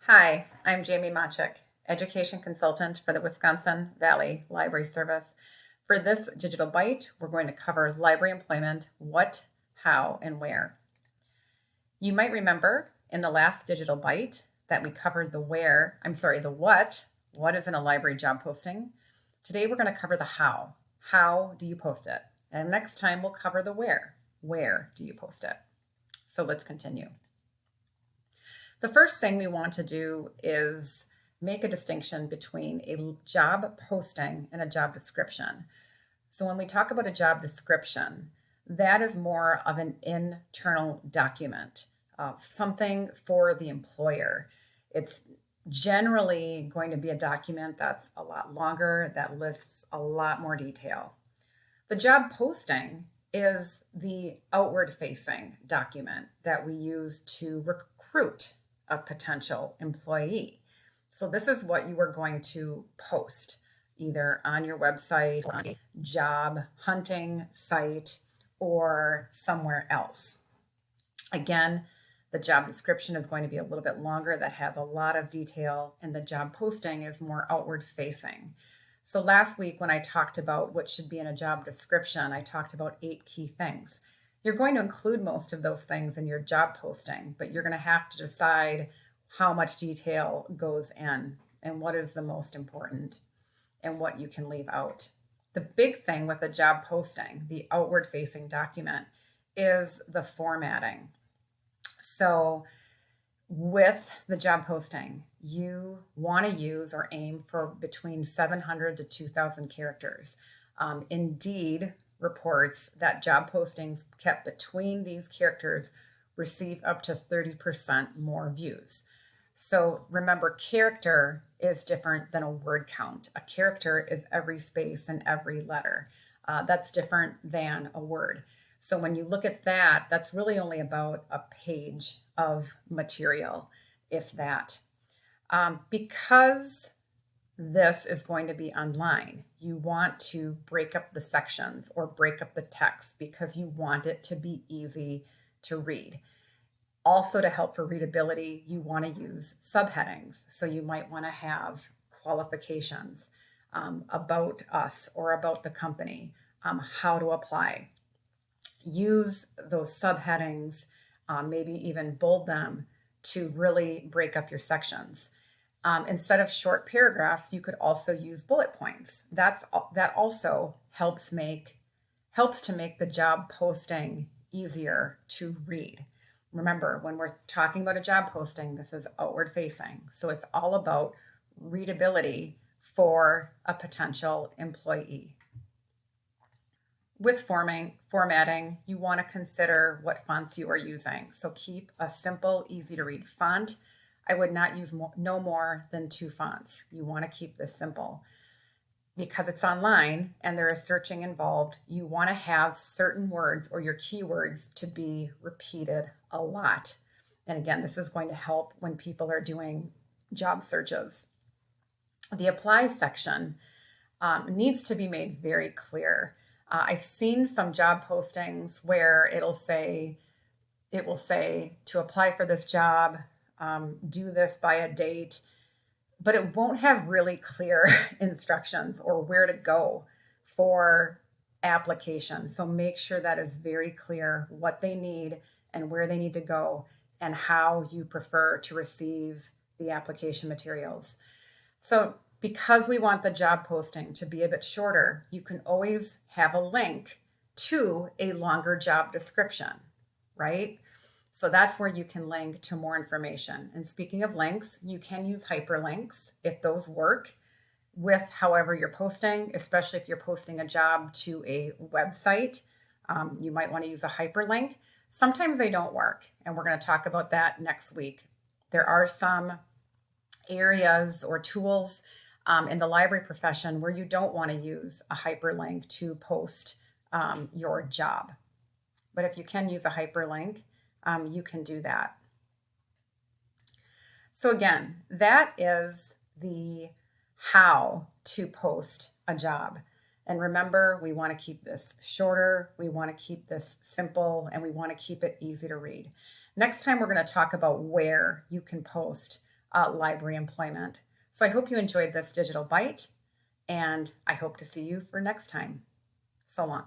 Hi, I'm Jamie Machik, Education Consultant for the Wisconsin Valley Library Service. For this digital bite, we're going to cover library employment, what, how, and where. You might remember in the last digital bite that we covered the what is in a library job posting. Today we're going to cover the how. How do you post it? And next time we'll cover the where. Where do you post it? So let's continue. The first thing we want to do is make a distinction between a job posting and a job description. So when we talk about a job description, that is more of an internal document, something for the employer. It's generally going to be a document that's a lot longer, that lists a lot more detail. The job posting is the outward facing document that we use to recruit a potential employee. So this is what you are going to post either on your website, on a job hunting site, or somewhere else. Again, the job description is going to be a little bit longer, that has a lot of detail, and the job posting is more outward facing. So last week when I talked about what should be in a job description, I talked about 8 key things. You're going to include most of those things in your job posting, but you're going to have to decide how much detail goes in and what is the most important and what you can leave out. The big thing with a job posting, the outward facing document, is the formatting. So with the job posting, you want to use or aim for between 700 to 2,000 characters. Indeed reports that job postings kept between these characters receive up to 30% more views. So remember, character is different than a word count. A character is every space and every letter. That's different than a word. So when you look at that, that's really only about a page of material, if that. Because this is going to be online, you want to break up the sections or break up the text because you want it to be easy to read. Also, to help for readability, you want to use subheadings. So you might want to have qualifications, about us or about the company, how to apply. Use those subheadings, maybe even bold them to really break up your sections. Instead of short paragraphs, you could also use bullet points. That also helps to make the job posting easier to read. Remember, when we're talking about a job posting, this is outward facing. So it's all about readability for a potential employee. With formatting, you want to consider what fonts you are using. So keep a simple, easy to read font. I would not use no more than 2 fonts. You want to keep this simple. Because it's online and there is searching involved, you want to have certain words or your keywords to be repeated a lot. And again, this is going to help when people are doing job searches. The apply section needs to be made very clear. I've seen some job postings where it will say to apply for this job, do this by a date, but it won't have really clear instructions or where to go for application. So make sure that is very clear what they need and where they need to go and how you prefer to receive the application materials. So because we want the job posting to be a bit shorter, you can always have a link to a longer job description, right? So that's where you can link to more information. And speaking of links, you can use hyperlinks if those work with however you're posting, especially if you're posting a job to a website. You might want to use a hyperlink. Sometimes they don't work, and we're going to talk about that next week. There are some areas or tools in the library profession where you don't want to use a hyperlink to post your job. But if you can use a hyperlink, you can do that. So again, that is the how to post a job. And remember, we want to keep this shorter, we want to keep this simple, and we want to keep it easy to read. Next time, we're going to talk about where you can post library employment. So I hope you enjoyed this digital bite, and I hope to see you for next time. So long.